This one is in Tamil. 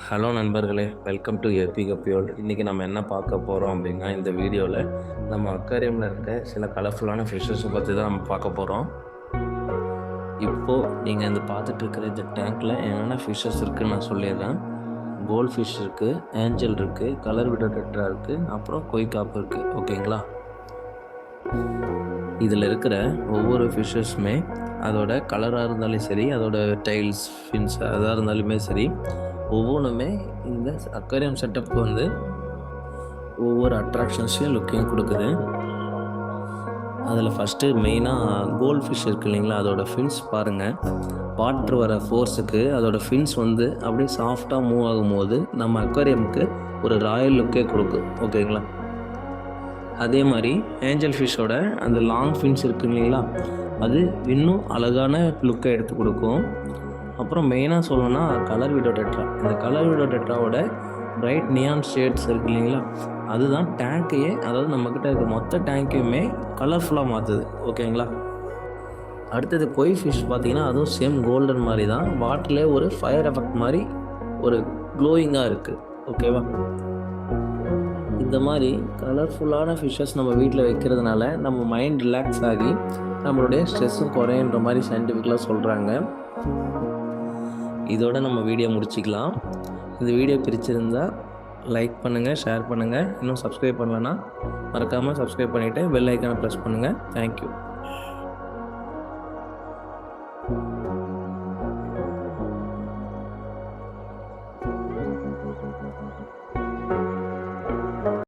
ஹலோ நண்பர்களே, வெல்கம் டு ஏபி கப்பியோல். இன்றைக்கி நம்ம என்ன பார்க்க போகிறோம் அப்படின்னா, இந்த வீடியோவில் நம்ம அக்வாரியமில் இருக்க சில கலர்ஃபுல்லான ஃபிஷ்ஷஸை பற்றி தான் நம்ம பார்க்க போகிறோம். இப்போது நீங்கள் இந்த பார்த்துட்ருக்கிற இந்த டேங்க்கில் என்னென்ன ஃபிஷ்ஷஸ் இருக்குதுன்னு நான் சொல்லிடுறேன். கோல்ட் ஃபிஷ் இருக்குது, ஏஞ்சல் இருக்குது, கலர் விடோ டெட்ரா இருக்குது, அப்புறம் கொய்காப்பு இருக்குது. ஓகேங்களா? இதில் இருக்கிற ஒவ்வொரு ஃபிஷ்ஷஸுமே அதோட கலராக இருந்தாலும் சரி, அதோட டைல்ஸ் ஃபின்ஸ் அதாக இருந்தாலுமே சரி, ஒவ்வொன்றுமே இந்த அக்வாரியம் செட்டப்புக்கு வந்து ஒவ்வொரு அட்ராக்ஷன்ஸையும் லுக்கையும் கொடுக்குது. அதில் ஃபஸ்ட்டு மெயினாக கோல்ட் ஃபிஷ் இருக்குது இல்லைங்களா, அதோட ஃபின்ஸ் பாருங்கள். வாட்ரு வர ஃபோர்ஸுக்கு அதோடய ஃபின்ஸ் வந்து அப்படியே சாஃப்டாக மூவ் ஆகும்போது நம்ம அக்வாரியமுக்கு ஒரு ராயல் லுக்கே கொடுக்கும். ஓகேங்களா? அதே மாதிரி ஏஞ்சல் ஃபிஷ்ஷோட அந்த லாங் ஃபின்ஸ் இருக்குது இல்லைங்களா, அது இன்னும் அழகான லுக்கை எடுத்து கொடுக்கும். அப்புறம் மெயினாக சொல்லணும்னா கலர் விடோ டெட்ரா. இந்த கலர் விடோ டெட்ராவோட பிரைட் நியான் ஷேட்ஸ் இருக்குது இல்லைங்களா, அதுதான் டேங்க்கையே, அதாவது நம்மக்கிட்ட இருக்க மொத்த டேங்க்கையுமே கலர்ஃபுல்லாக மாற்றுது. ஓகேங்களா? அடுத்தது கொய் ஃபிஷ் பார்த்திங்கன்னா அதுவும் சேம் கோல்டன் மாதிரி தான். வாட்டர்லேயே ஒரு ஃபயர் எஃபெக்ட் மாதிரி ஒரு க்ளோயிங்காக இருக்குது. ஓகேவா? இந்த மாதிரி கலர்ஃபுல்லான ஃபிஷ்ஷஸ் நம்ம வீட்டில் வைக்கிறதுனால நம்ம மைண்ட் ரிலாக்ஸ் ஆகி நம்மளுடைய ஸ்ட்ரெஸ்ஸும் குறையுன்ற மாதிரி சயின்டிஃபிக்கலாக சொல்கிறாங்க. இதோடு நம்ம வீடியோ முடிச்சிக்கலாம். இந்த வீடியோ பிடிச்சிருந்தால் லைக் பண்ணுங்கள், ஷேர் பண்ணுங்கள். இன்னும் சப்ஸ்கிரைப் பண்ணலன்னா மறக்காமல் சப்ஸ்கிரைப் பண்ணிவிட்டு பெல் ஐக்கானை ப்ரெஸ் பண்ணுங்கள். தேங்க்யூ.